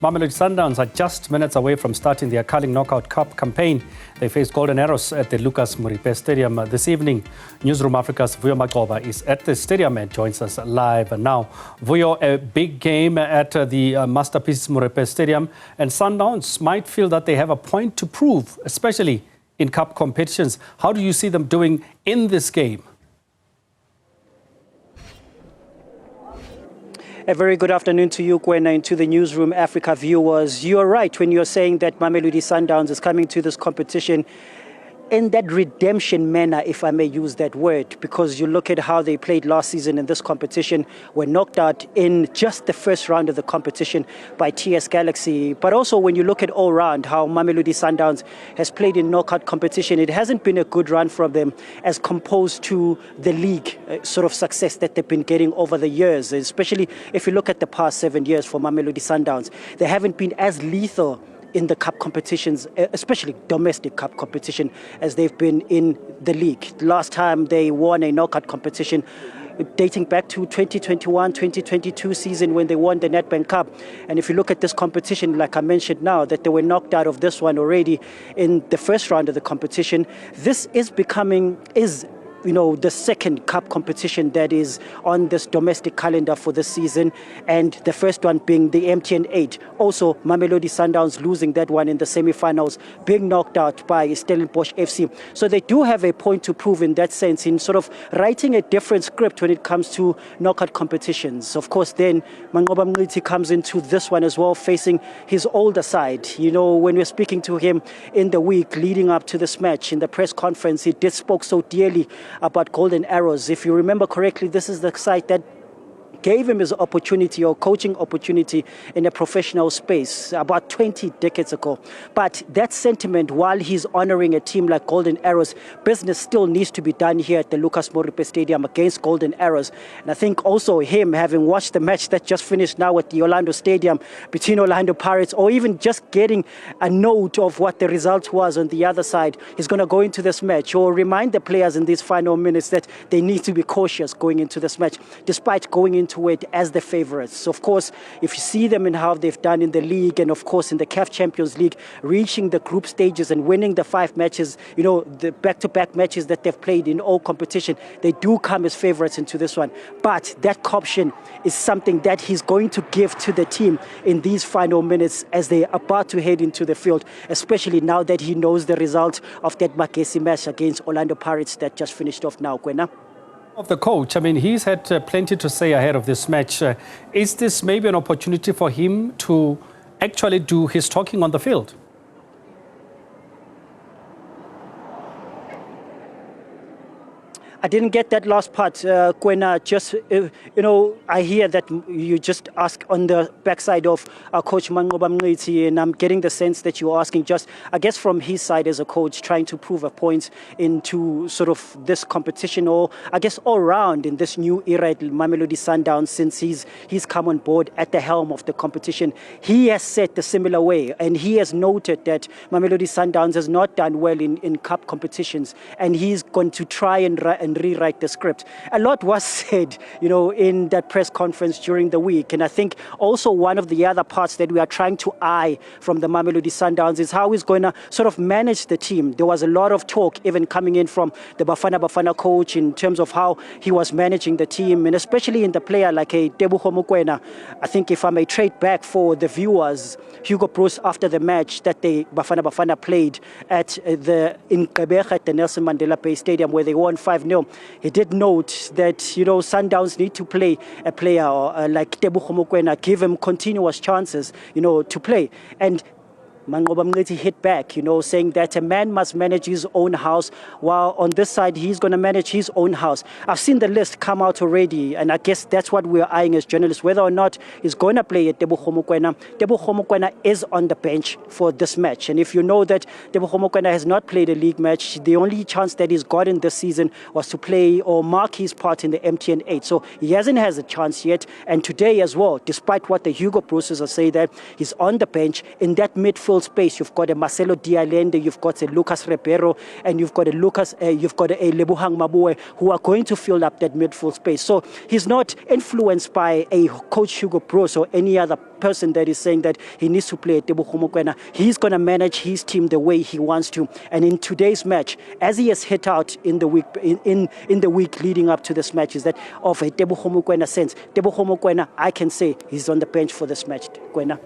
Mamelodi Sundowns are just minutes away from starting their Carling Knockout Cup campaign. They face Golden Arrows at the Lucas Moripe Stadium this evening. Newzroom Afrika's Vuyo Macoba is at the stadium and joins us live now. Vuyo, a big game at the Masterpiece Moripe Stadium, and Sundowns might feel that they have a point to prove, especially in cup competitions. How do you see them doing in this game? A very good afternoon to you, Kwena, and to the Newzroom Afrika viewers. You are right when you're saying that Mamelodi Sundowns is coming to this competition in that redemption manner, if I may use that word, because you look at how they played last season in this competition, were knocked out in just the first round of the competition by TS Galaxy. But also when you look at all round how Mamelodi Sundowns has played in knockout competition, it hasn't been a good run from them as composed to the league sort of success that they've been getting over the years, especially if you look at the past 7 years for Mamelodi Sundowns. They haven't been as lethal in the cup competitions, especially domestic cup competition, as they've been in the league. Last time they won a knockout competition dating back to 2021-2022 season when they won the Nedbank Cup. And if you look at this competition, like I mentioned now, that they were knocked out of this one already in the first round of the competition, this is the second cup competition that is on this domestic calendar for this season, and the first one being the MTN 8. Also, Mamelodi Sundowns losing that one in the semi-finals, being knocked out by Stellenbosch FC. So they do have a point to prove in that sense, in sort of writing a different script when it comes to knockout competitions. Of course, then Macoba comes into this one as well, facing his older side. You know, when we're speaking to him in the week leading up to this match, in the press conference, he did spoke so dearly about Golden Arrows. If you remember correctly, this is the side that gave him his opportunity or coaching opportunity in a professional space about 20 decades ago. But that sentiment, while he's honoring a team like Golden Arrows, business still needs to be done here at the Lucas Moripe Stadium against Golden Arrows. And I think also him, having watched the match that just finished now at the Orlando Stadium between Orlando Pirates, or even just getting a note of what the result was on the other side, he's going to go into this match or remind the players in these final minutes that they need to be cautious going into this match, despite going into it as the favorites. Of course, if you see them in how they've done in the league, and of course in the CAF Champions League, reaching the group stages and winning the 5 matches, the back-to-back matches that they've played in all competition, they do come as favorites into this one. But that option is something that he's going to give to the team in these final minutes as they're about to head into the field, especially now that he knows the result of that Magesi match against Orlando Pirates that just finished off now, Kwena. Of the coach, I mean, he's had plenty to say ahead of this match. Is this maybe an opportunity for him to actually do his talking on the field? I didn't get that last part, Kwena. Just, I hear that you just ask on the backside of Coach Macoba, and I'm getting the sense that you're asking just, I guess, from his side as a coach, trying to prove a point into sort of this competition, or I guess all round in this new era at Mamelodi Sundowns since he's come on board at the helm of the competition. He has said the similar way, and he has noted that Mamelodi Sundowns has not done well in cup competitions, and he's going to try and rewrite the script. A lot was said, in that press conference during the week. And I think also one of the other parts that we are trying to eye from the Mamelodi Sundowns is how he's going to sort of manage the team. There was a lot of talk even coming in from the Bafana coach in terms of how he was managing the team, and especially in the player like a Tebogo Mokoena. I think if I may trade back for the viewers, Hugo Bruce, after the match that the Bafana played at in Gqeberha at the Nelson Mandela Bay Stadium where they won 5-0, he did note that, Sundowns need to play a player like Tebogo Mokoena, give him continuous chances, to play. And Macoba hit back, saying that a man must manage his own house, while on this side, he's going to manage his own house. I've seen the list come out already, and I guess that's what we're eyeing as journalists, whether or not he's going to play at Tebogo Mokoena. Tebogo Mokoena is on the bench for this match. And if you know that Tebogo Mokoena has not played a league match, the only chance that he's gotten this season was to play or mark his part in the MTN 8. So he hasn't had a chance yet. And today as well, despite what the Hugo Bruces are saying, that he's on the bench in that midfield midfield space, you've got a Marcelo Dialende, you've got a Lucas Ribeiro, and you've got a Lebohang Mabue, who are going to fill up that midfield space. So he's not influenced by a coach Hugo Broos or any other person that is saying that he needs to play Tebogo Mokoena. He's going to manage his team the way he wants to. And in today's match, as he has hit out in the week in the week leading up to this match, is that of a Tebogo Mokoena sense. Tebogo Mokoena, I can say he's on the bench for this match. Kwena.